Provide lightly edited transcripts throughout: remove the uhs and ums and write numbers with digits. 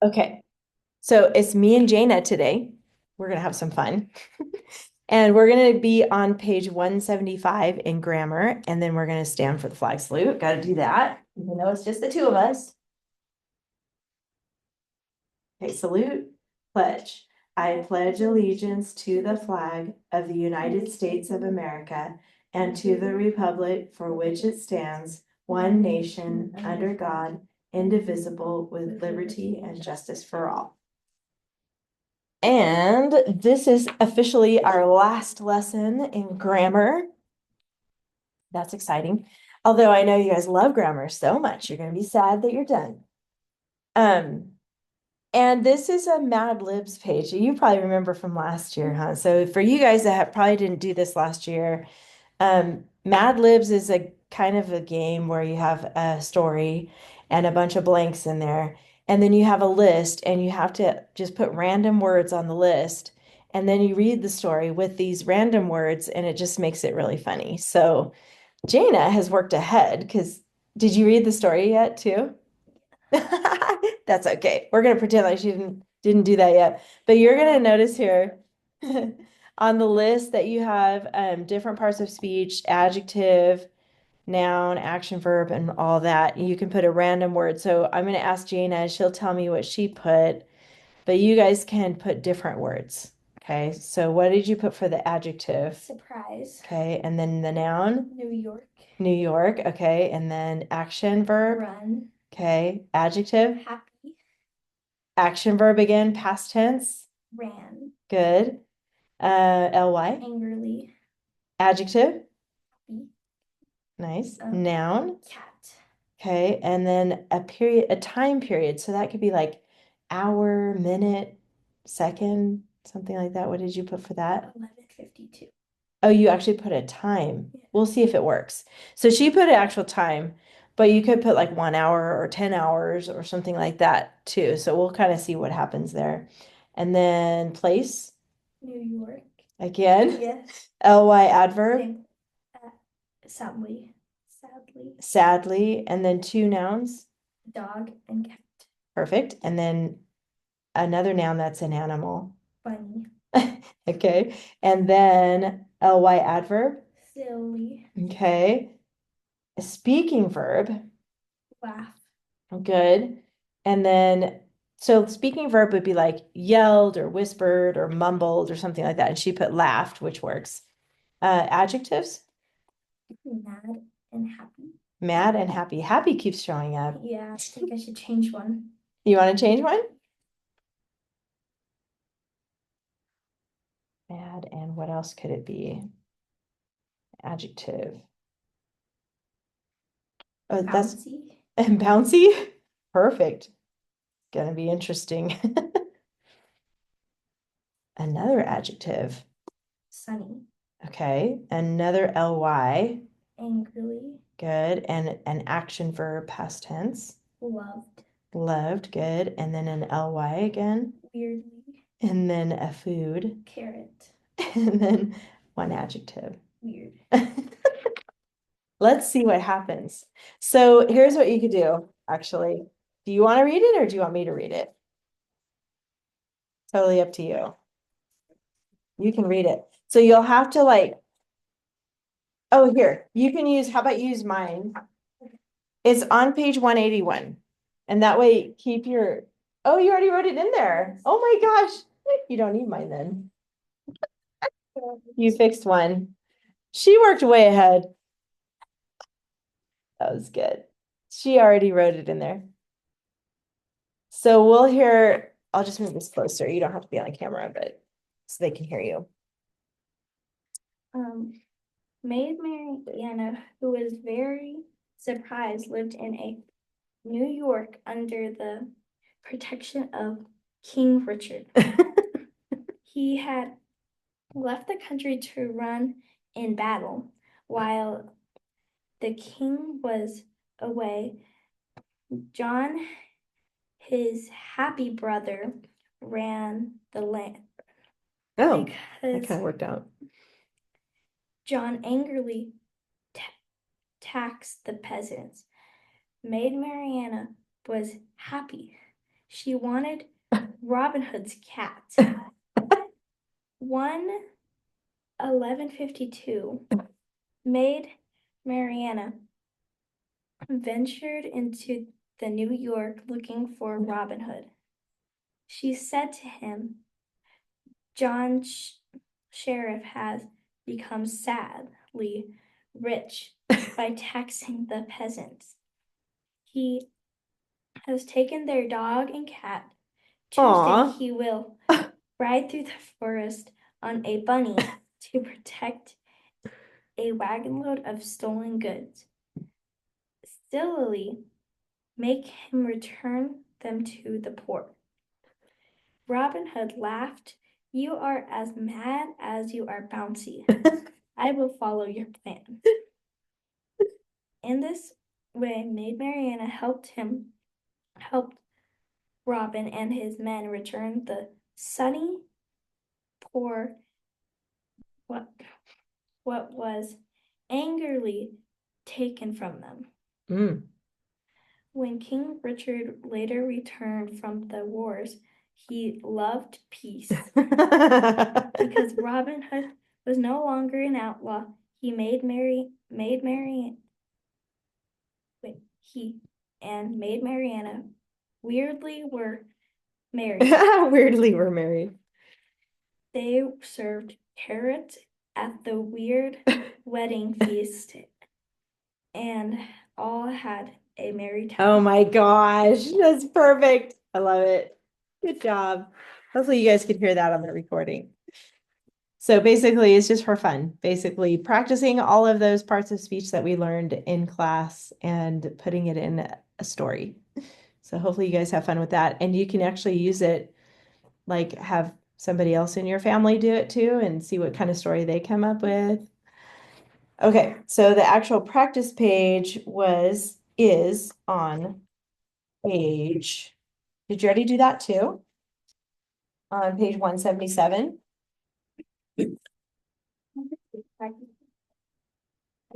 Okay, so it's me and Jana today. We're gonna have some fun. And we're gonna be on page 175 in grammar, and then we're gonna stand for the flag salute. Gotta do that, even though it's just the two of us. Okay, salute, pledge. I pledge allegiance to the flag of the United States of America and to the republic for which it stands, one nation, under God, indivisible, with liberty and justice for all. And this is officially our last lesson in grammar. That's exciting. Although I know you guys love grammar so much, you're going to be sad that you're done. Um, and this is a Mad Libs page. You probably remember from last year, huh? So for you guys that probably didn't do this last year, Mad Libs is a kind of a game where you have a story and a bunch of blanks in there. And then you have a list and you have to just put random words on the list. And then you read the story with these random words and it just makes it really funny. So Jana has worked ahead because did you read the story yet too? That's okay. We're gonna pretend like she didn't do that yet. But you're gonna notice here on the list that you have different parts of speech, adjective, noun, action, verb, and all that. You can put a random word. So I'm gonna ask Jana, she'll tell me what she put, but you guys can put different words. Okay, so what did you put for the adjective? Surprise. Okay, and then the noun? New York. New York. Okay, and then action, verb? Run. Okay, adjective? Happy. Action verb again, past tense. Ran. Good. ly. Angrily. Adjective. Happy. Nice. Noun. Cat. Okay. And then a period, a time period. So that could be like hour, minute, second, something like that. What did you put for that? 11:52. Oh, you actually put a time. Yeah. We'll see if it works. So she put an actual time, but you could put like 1 hour or 10 hours or something like that too. So we'll kind of see what happens there. And then place. New York. Again. Yes. ly adverb. Same. Sadly. Sadly. Sadly. And then two nouns. Dog and cat. Perfect. And then another noun that's an animal. Bunny. Okay. And then ly adverb. Silly. Okay. A speaking verb. Laugh. Good. And then, so speaking verb would be like yelled or whispered or mumbled or something like that. And she put laughed, which works. Adjectives. Mad and happy. Mad and happy. Happy keeps showing up. Yeah, I think I should change one. You want to change one? Mad, and what else could it be? Adjective. Oh, that's Bouncy. and bouncy. Perfect. Gonna be interesting. Another adjective. Sunny. Okay. Another ly. Angrily. Good. And an action verb, past tense. Loved. Loved. Good. And then an ly again. Weirdly. And then a food. Carrot. And then one adjective. Weird. Let's see what happens. So here's what you could do, actually. Do you want to read it or do you want me to read it? Totally up to you. You can read it. So you'll have to like, oh, here, you can use, how about you use mine? It's on page 181. And that way keep your, oh, you already wrote it in there. Oh my gosh. You don't need mine then. You fixed one. She worked way ahead. That was good. She already wrote it in there. So we'll hear, I'll just move this closer. You don't have to be on camera, but so they can hear you. Maid Mariana, who was very surprised, lived in a New York under the protection of King Richard. He had left the country to run in battle while the king was away. John, his happy brother, ran the land Oh, that because kind of worked out. John angrily taxed the peasants. Maid Mariana was happy. She wanted Robin Hood's cat. 1/11/52, Maid Mariana ventured into the New York looking for Robin Hood. She said to him, John Sheriff has become sadly rich by taxing the peasants. He has taken their dog and cat. Aw. Tuesday he will ride through the forest on a bunny to protect a wagon load of stolen goods. Stillily make him return them to the poor. Robin Hood laughed. You are as mad as you are bouncy. I will follow your plan. In this way, Maid Mariana helped Robin and his men return the sunny poor what was angrily taken from them. Mm. When King Richard later returned from the wars, he loved peace. Because Robin Hood was no longer an outlaw, Maid Mariana weirdly were married. Weirdly, we're married. They served carrots at the weird wedding feast and all had a merry time. Oh my gosh, that's perfect. I love it. Good job. Hopefully you guys can hear that on the recording. So basically, it's just for fun. Basically, practicing all of those parts of speech that we learned in class and putting it in a story. So hopefully you guys have fun with that. And you can actually use it, like have somebody else in your family do it too and see what kind of story they come up with. Okay, so the actual practice page is on page, did you already do that too? On page 177? I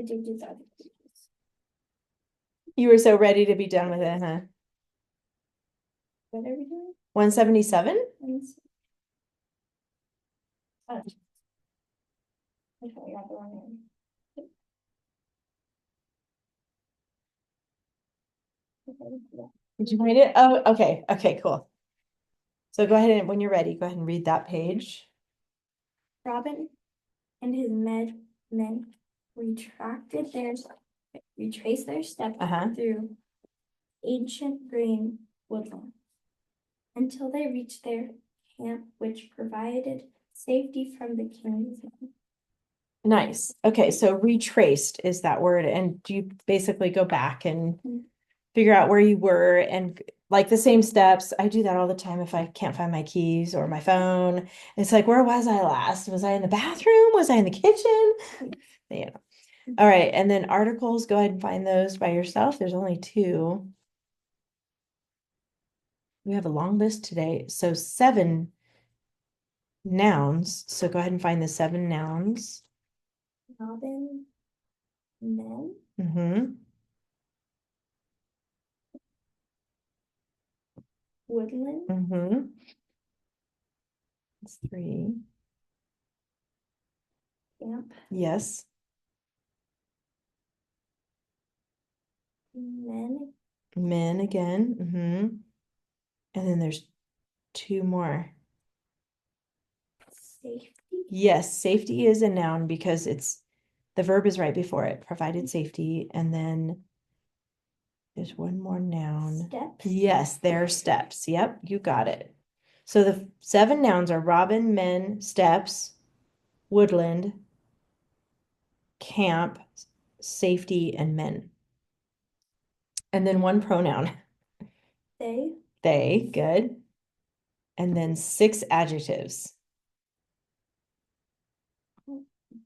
did do that. You were so ready to be done with it, huh? What are we doing? 177? Oh. I thought we got the wrong one. Did you find it? Oh, okay. Okay, cool. So go ahead and when you're ready, go ahead and read that page. Robin and his men retraced their steps through ancient green woodland until they reached their camp, which provided safety from the king's men. Nice. Okay, so retraced is that word, and you basically go back and figure out where you were and like the same steps. I do that all the time if I can't find my keys or my phone. It's like, where was I last? Was I in the bathroom? Was I in the kitchen? Yeah. All right, and then articles, go ahead and find those by yourself. There's only two. We have a long list today, so 7 nouns. So go ahead and find the 7 nouns. Robin, men, Mm-hmm. woodland, Mm-hmm. That's 3. camp, Yes. men, Men again. Mm-hmm. And then there's 2 more. safety. Yes, safety is a noun because the verb is right before it, provided safety, and then there's one more noun. Steps. Yes, there are steps. Yep, you got it. So the 7 nouns are robin, men, steps, woodland, camp, safety, and men. And then 1 pronoun. They. They, good. And then 6 adjectives.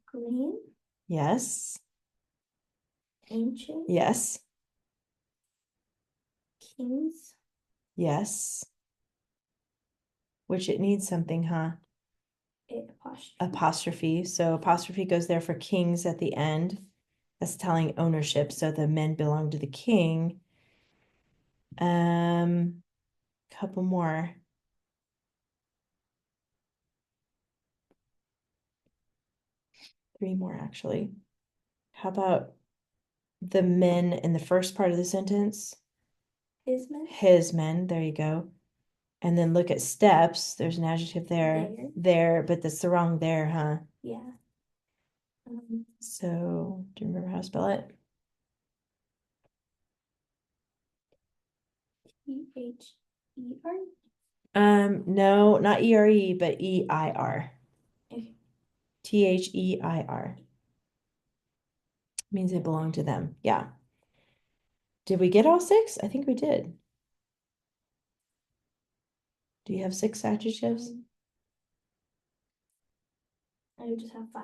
Green. Yes. Ancient. Yes. Kings. Yes. Which it needs something, huh? Apostrophe. So apostrophe goes there for kings at the end. That's telling ownership. So the men belong to the king. couple more. Three more, actually. How about the men in the first part of the sentence? His men. His men, there you go. And then look at steps. There's an adjective there. There, but that's the wrong there, huh? Yeah. So, do you remember how to spell it? T-H-E-R? No, not E-R-E, but E-I-R. Okay. T-H-E-I-R. Means they belong to them. Yeah. Did we get all six? I think we did. Do you have six adjectives? I just have 5.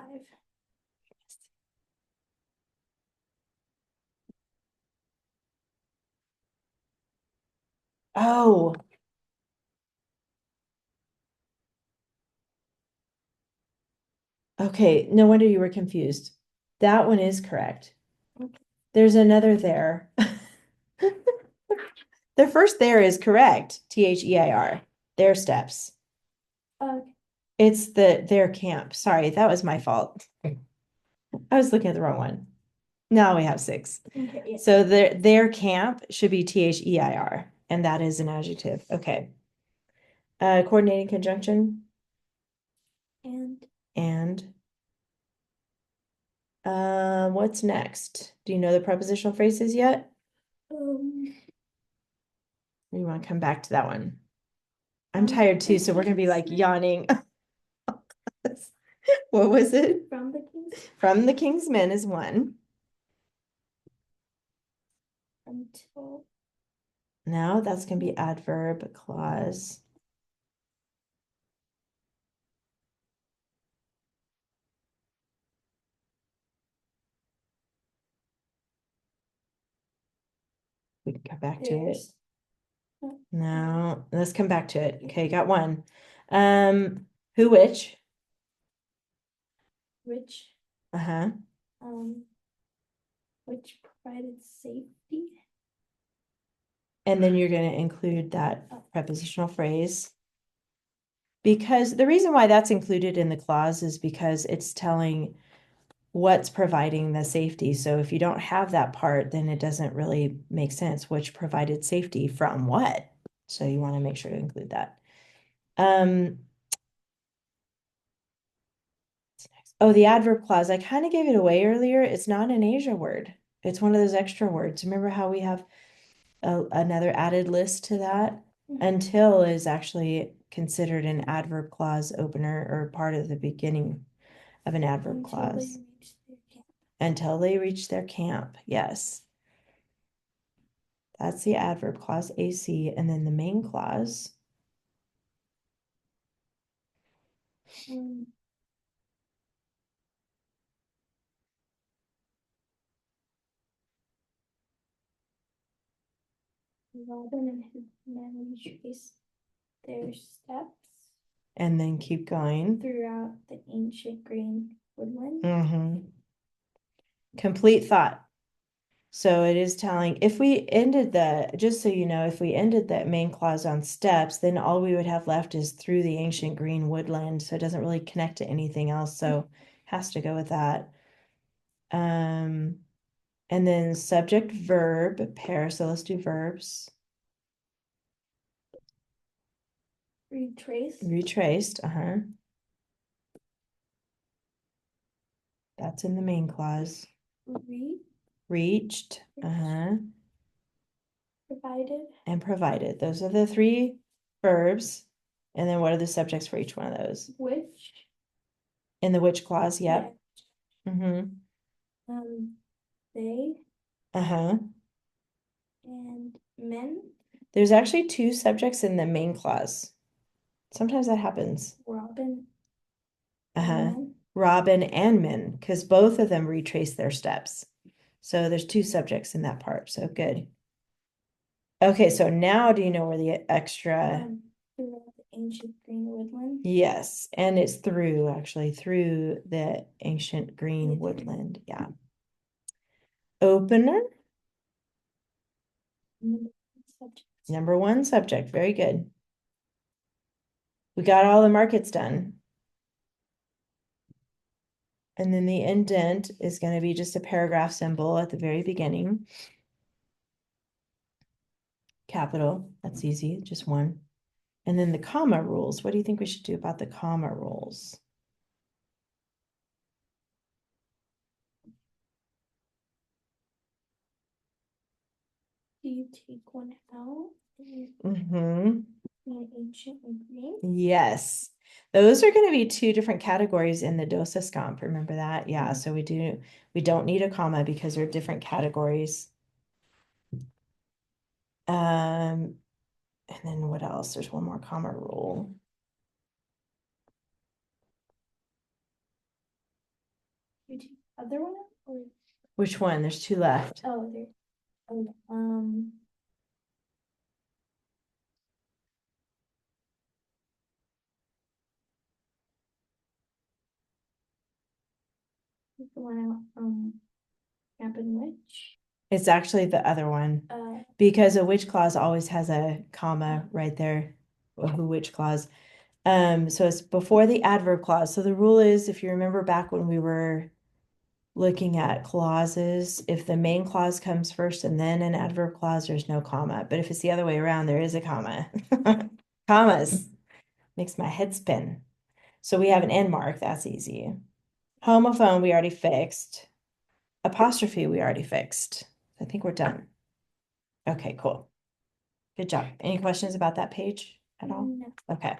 Oh. Okay, no wonder you were confused. That one is correct. Okay. There's another there. The first there is correct. T-H-E-I-R. Their steps. Okay. It's their camp. Sorry, that was my fault. I was looking at the wrong one. Now we have 6. Okay, yeah. So their camp should be T-H-E-I-R, and that is an adjective. Okay. Coordinating conjunction. And what's next? Do you know the prepositional phrases yet? Or you want to come back to that one? I'm tired too, so we're gonna be like yawning. What was it? From the King's. From the King's Men is one. Until. No, that's gonna be adverb clause. We can come back to it. No, let's come back to it. Okay, got one. Who, which? Which. Uh-huh. Which provided safety. And then you're going to include that prepositional phrase. Because the reason why that's included in the clause is because it's telling what's providing the safety. So if you don't have that part, then it doesn't really make sense. Which provided safety from what? So you want to make sure to include that. Oh, the adverb clause. I kind of gave it away earlier. It's not an Asia word. It's one of those extra words. Remember how we have another added list to that? Until is actually considered an adverb clause opener or part of the beginning of an adverb clause. Until they reach their camp. Yes. That's the adverb clause AC. And then the main clause. Robin and his men retrace their steps. And then keep going. Throughout the ancient green woodland. Complete thought. So it is telling, if we ended just so you know, if we ended that main clause on steps, then all we would have left is through the ancient green woodland. So it doesn't really connect to anything else. So has to go with that. And then subject verb pair. So let's do verbs. Retraced. That's in the main clause. Reached. Provided. And provided. Those are the 3 verbs. And then what are the subjects for each one of those? Which. In the which clause? Yep. Yeah. They. And men. There's actually 2 subjects in the main clause. Sometimes that happens. Robin. Robin and men, because both of them retrace their steps. So there's 2 subjects in that part. So good. Okay, so now do you know where the extra? Throughout the ancient green woodland. Yes, and it's through the ancient green woodland. Yeah. Opener. Number one subject, very good. We got all the markets done. And then the indent is going to be just a paragraph symbol at the very beginning. Capital, that's easy, just one. And then the comma rules. What do you think we should do about the comma rules? Do you take one out Mm-hmm. in ancient Greek? Yes. Those are going to be two different categories in the dosa scomp. Remember that? Yeah. So we don't need a comma because they're different categories. And then what else? There's one more comma rule. You take the other one out or Which one? There's two left. oh there. Oh, take the one out Camp and Witch. It's actually the other one because a which clause always has a comma right there. A who which clause. So it's before the adverb clause. So the rule is, if you remember back when we were looking at clauses, if the main clause comes first and then an adverb clause, there's no comma. But if it's the other way around, there is a comma. Commas makes my head spin. So we have an end mark, that's easy. Homophone, we already fixed. Apostrophe, we already fixed. I think we're done. Okay, cool. Good job. Any questions about that page at all? No. Okay.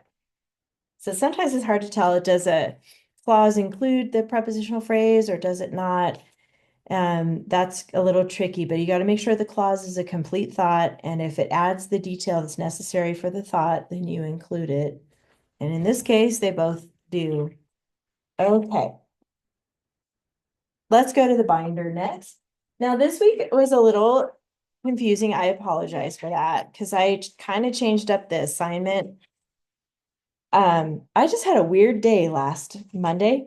So sometimes it's hard to tell, does a clause include the prepositional phrase or does it not? That's a little tricky, but you got to make sure the clause is a complete thought. And if it adds the detail that's necessary for the thought, then you include it. And in this case, they both do. Okay. Let's go to the binder next. Now, this week was a little confusing. I apologize for that because I kind of changed up the assignment. I just had a weird day last Monday.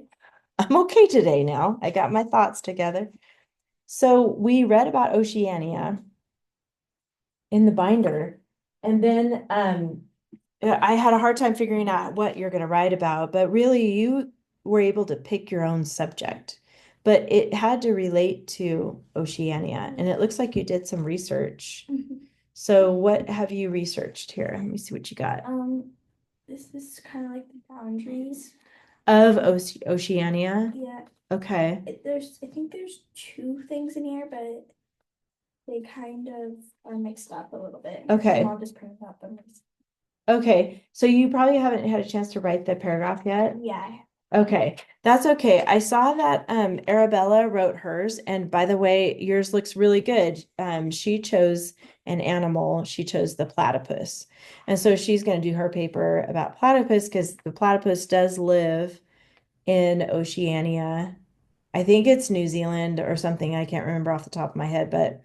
I'm okay today now. I got my thoughts together. So we read about Oceania in the binder, and then I had a hard time figuring out what you're going to write about, but really you were able to pick your own subject, but it had to relate to Oceania, and it looks like you did some research. So what have you researched here? Let me see what you got. This is kind of like the boundaries Of Oceania? Yeah. Okay. I think there's two things in here, but they kind of are mixed up a little bit. Okay. So I'll just print out them. Okay, so you probably haven't had a chance to write the paragraph yet? Yeah. Okay, that's okay. I saw that Arabella wrote hers, and by the way, yours looks really good. She chose an animal. She chose the platypus. And so she's going to do her paper about platypus because the platypus does live in Oceania. I think it's New Zealand or something. I can't remember off the top of my head, but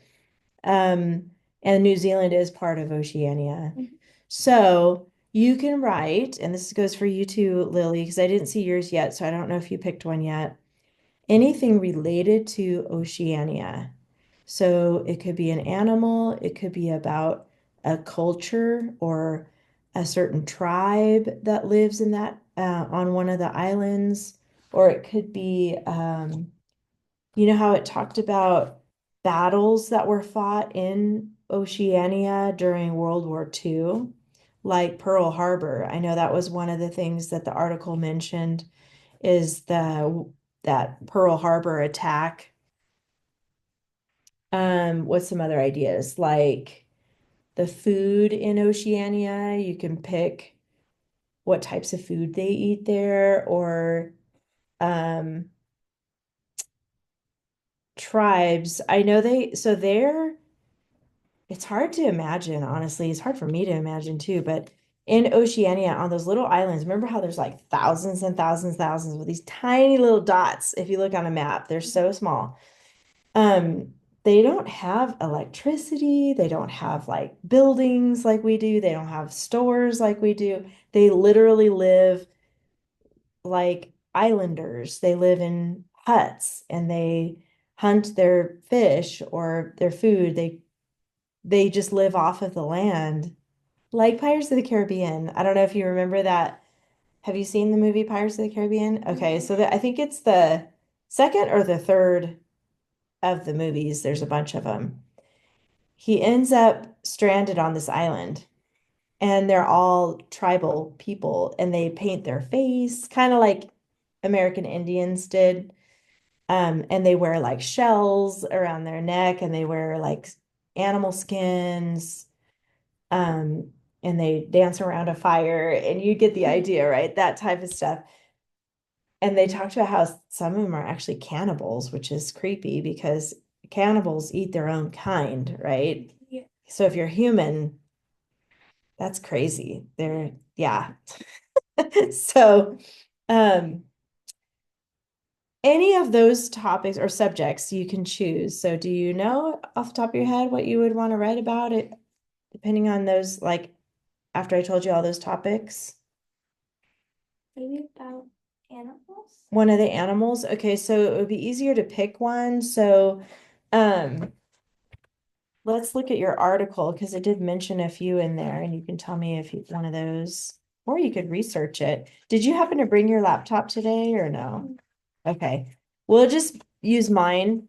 and New Zealand is part of Oceania. So you can write, and this goes for you too, Lily, because I didn't see yours yet, so I don't know if you picked one yet. Anything related to Oceania. So it could be an animal, it could be about a culture or a certain tribe that lives in that on one of the islands, or it could be you know how it talked about battles that were fought in Oceania during World War II, like Pearl Harbor. I know that was one of the things that the article mentioned is that Pearl Harbor attack. What's some other ideas? Like the food in Oceania, you can pick what types of food they eat there, or um tribes. I know it's hard to imagine, honestly. It's hard for me to imagine too, but in Oceania on those little islands, remember how there's like thousands and thousands, thousands of these tiny little dots. If you look on a map, they're so small. They don't have electricity, they don't have like buildings like we do, they don't have stores like we do. They literally live like islanders. They live in huts and they hunt their fish or their food. They they just live off of the land, like Pirates of the Caribbean. I don't know if you remember that. Have you seen the movie Pirates of the Caribbean? Okay, so I think it's the second or the third of the movies. There's a bunch of them. He ends up stranded on this island, and they're all tribal people, and they paint their face kind of like American Indians did. And they wear like shells around their neck, and they wear like animal skins. Um, and they dance around a fire, and you get the idea, right? That type of stuff. And they talked about how some of them are actually cannibals, which is creepy because cannibals eat their own kind, right? Yeah. So if you're human, that's crazy. Yeah. So, um, any of those topics or subjects you can choose. So do you know off the top of your head what you would want to write about it, depending on those, like after I told you all those topics? Maybe about animals? One of the animals. Okay, so it would be easier to pick one. So, um, let's look at your article because it did mention a few in there, and you can tell me if you one of those, or you could research it. Did you happen to bring your laptop today or no? Okay, we'll just use mine.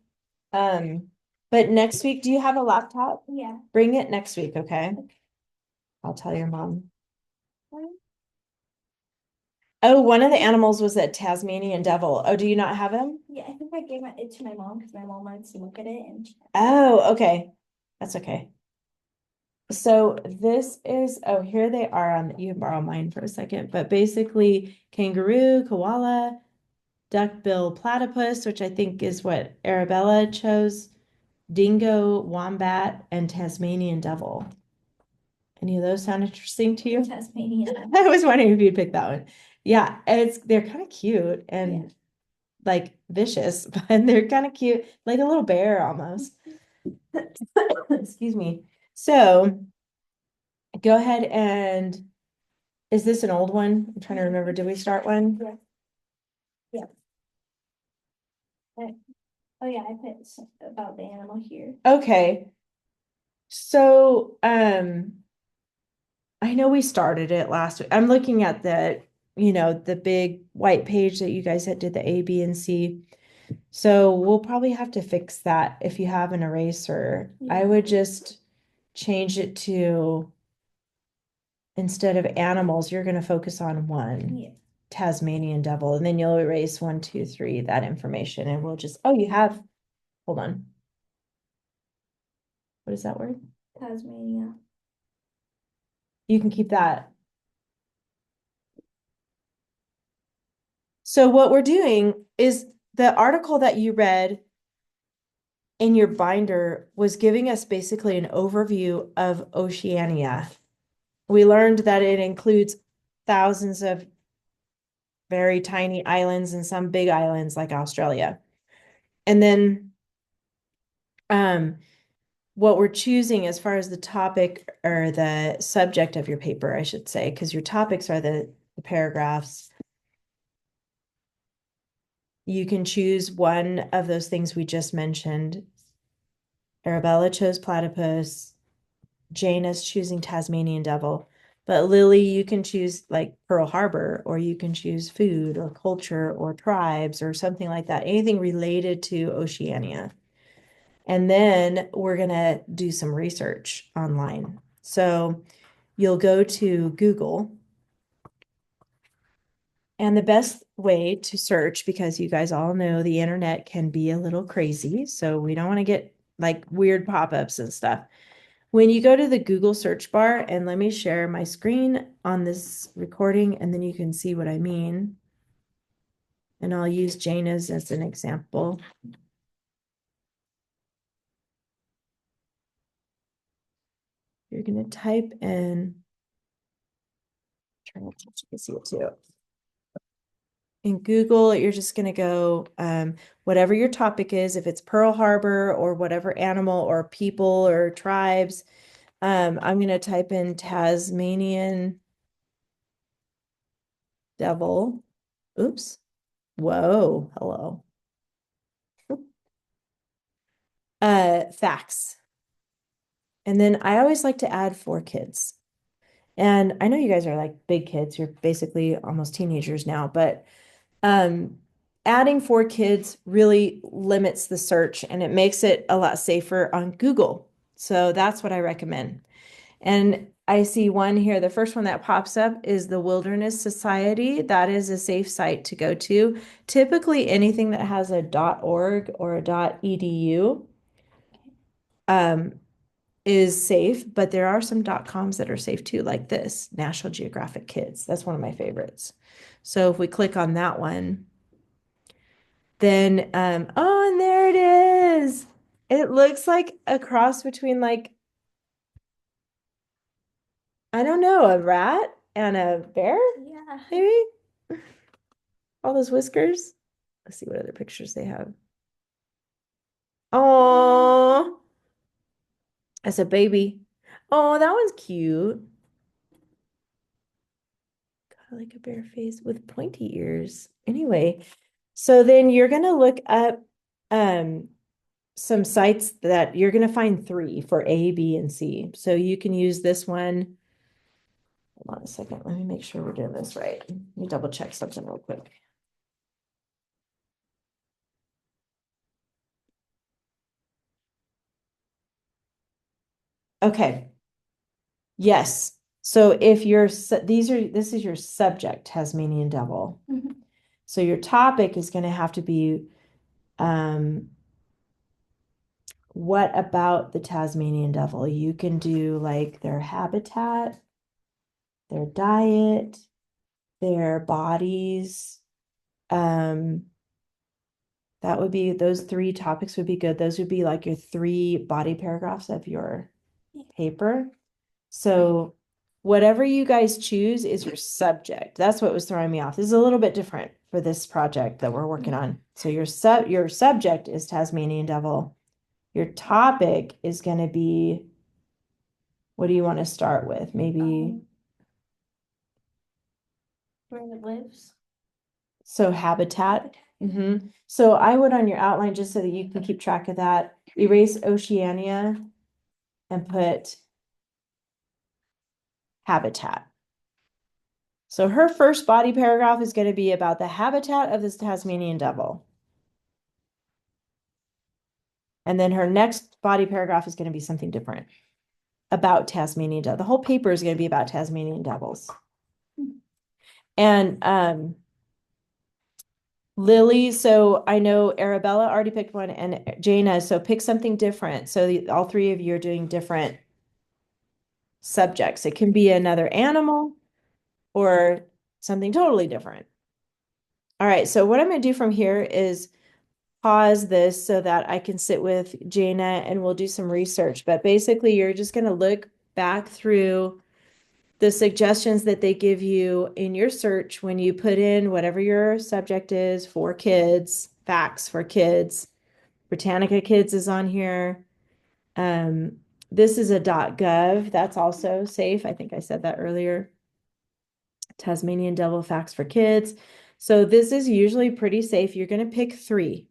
But next week, do you have a laptop? Yeah. Bring it next week, okay? I'll tell your mom. Oh, one of the animals was a Tasmanian devil. Oh, do you not have him? Yeah, I think I gave it to my mom because my mom wanted to look at it and Oh, okay. That's okay. So this is, oh, here they are on, you can borrow mine for a second, but basically kangaroo, koala, duckbill platypus, which I think is what Arabella chose, dingo, wombat, and Tasmanian devil. Any of those sound interesting to you? Tasmania. I was wondering if you'd pick that one. Yeah, they're kind of cute and like vicious, but they're kind of cute, like a little bear almost. Excuse me. So go ahead and, is this an old one? I'm trying to remember. Did we start one? Yeah. Yeah. Oh yeah, I put about the animal here. Okay. So, I know we started it last week. I'm looking at the big white page that you guys had did the A, B, and C. So we'll probably have to fix that if you have an eraser. I Yeah. would just change it to, instead of animals, you're gonna focus on one. Yeah. Tasmanian devil, and then you'll erase 1, 2, 3, that information, and we'll just, oh, you have, hold on. What is that word? Tasmania. You can keep that. So what we're doing is the article that you read in your binder was giving us basically an overview of Oceania. We learned that it includes thousands of very tiny islands and some big islands like Australia. And then what we're choosing as far as the topic or the subject of your paper, I should say, because your topics are the paragraphs. You can choose one of those things we just mentioned. Arabella chose platypus. Jane is choosing Tasmanian devil. But Lily, you can choose like Pearl Harbor, or you can choose food or culture or tribes or something like that. Anything related to Oceania. And then we're going to do some research online. So you'll go to Google. And the best way to search, because you guys all know the internet can be a little crazy, so we don't want to get like weird pop-ups and stuff. When you go to the Google search bar, and let me share my screen on this recording, and then you can see what I mean. And I'll use Jana's as an example. You're going to type in, trying to see it too. In Google, you're just going to go whatever your topic is, if it's Pearl Harbor or whatever animal or people or tribes. I'm going to type in Tasmanian devil. Oops. Whoa. Hello. Facts. And then I always like to add 4 kids. And I know you guys are like big kids, you're basically almost teenagers now, but um, adding 4 kids really limits the search and it makes it a lot safer on Google. So that's what I recommend. And I see one here. The first one that pops up is the Wilderness Society. That is a safe site to go to. Typically, anything that has a .org or a .edu um, is safe, but there are some .coms that are safe too, like this, National Geographic Kids. That's one of my favorites. So if we click on that one, then, oh, and there it is. It looks like a cross between like, I don't know, a rat and a bear, Yeah. maybe? All those whiskers. Let's see what other pictures they have. Oh, as a baby. Oh, that one's cute. Got like a bear face with pointy ears. Anyway, so then you're gonna look up some sites that you're gonna find 3 for A, B, and C. So you can use this one. Hold on a second. Let me make sure we're doing this right. Let me double check something real quick. Okay. Yes. So if you're this is your subject, Tasmanian devil. Mhm. So your topic is going to have to be what about the Tasmanian devil? You can do like their habitat, their diet, their bodies. That would be those 3 topics would be good. Those would be like your 3 body paragraphs of your paper. So whatever you guys choose is your subject. That's what was throwing me off. This is a little bit different for this project that we're working on. So your subject is Tasmanian devil. Your topic is going to be, what do you want to start with? Maybe Where it lives. so habitat. So I would on your outline, just so that you can keep track of that, erase Oceania and put habitat. So her first body paragraph is going to be about the habitat of this Tasmanian devil. And then her next body paragraph is going to be something different about Tasmanian devil. The whole paper is going to be about Tasmanian devils. And Lily, so I know Arabella already picked one and Jana, so pick something different. So all 3 of you are doing different subjects. It can be another animal or something totally different. All right, so what I'm going to do from here is pause this so that I can sit with Jana and we'll do some research. But basically, you're just going to look back through the suggestions that they give you in your search when you put in whatever your subject is for kids, facts for kids. Britannica Kids is on here. This is a .gov. That's also safe. I think I said that earlier. Tasmanian Devil Facts for Kids. So this is usually pretty safe. You're going to pick 3.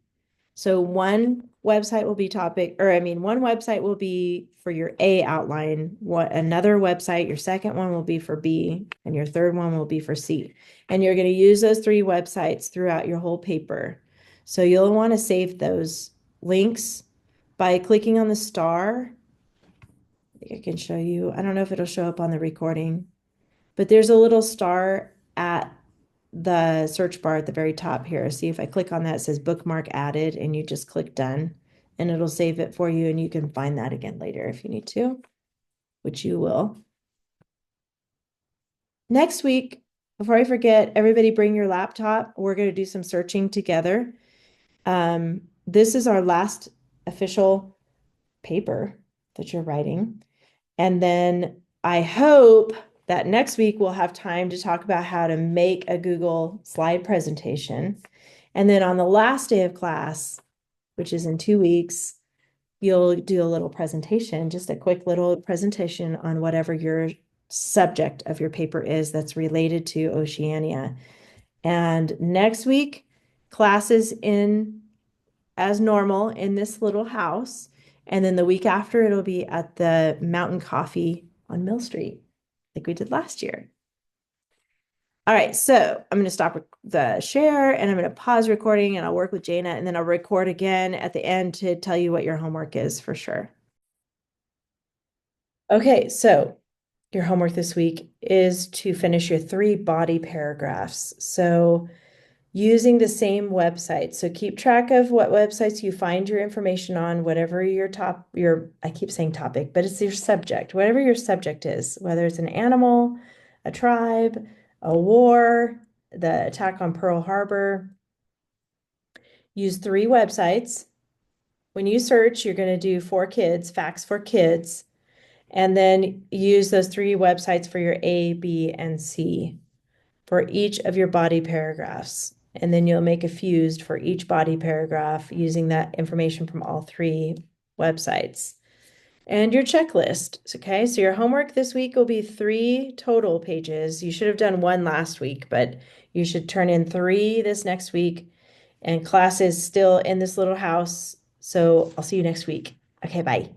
So one website will be one website will be for your A outline, another website, your second one will be for B, and your third one will be for C. And you're going to use those 3 websites throughout your whole paper. So you'll want to save those links by clicking on the star. I think I can show you. I don't know if it'll show up on the recording, but there's a little star at the search bar at the very top here. See if I click on that, it says bookmark added, and you just click done, and it'll save it for you, and you can find that again later if you need to, which you will. Next week, before I forget, everybody bring your laptop. We're going to do some searching together. This is our last official paper that you're writing. And then I hope that next week we'll have time to talk about how to make a Google slide presentation. And then on the last day of class, which is in 2 weeks, you'll do a little presentation, just a quick little presentation on whatever your subject of your paper is that's related to Oceania. And next week, classes in as normal in this little house. And then the week after, it'll be at the Mountain Coffee on Mill Street, like we did last year. All right, so I'm going to stop the share and I'm going to pause recording and I'll work with Jana and then I'll record again at the end to tell you what your homework is for sure. Okay, so your homework this week is to finish your 3 body paragraphs. So using the same website. So keep track of what websites you find your information on, whatever I keep saying topic, but it's your subject, whatever your subject is, whether it's an animal, a tribe, a war, the attack on Pearl Harbor. Use 3 websites. When you search, you're going to do for kids, facts for kids, and then use those 3 websites for your A, B, and C for each of your body paragraphs. And then you'll make a fused for each body paragraph using that information from all 3 websites. And your checklist, okay? So your homework this week will be 3 total pages. You should have done 1 last week, but you should turn in 3 this next week. And class is still in this little house. So I'll see you next week. Okay, bye.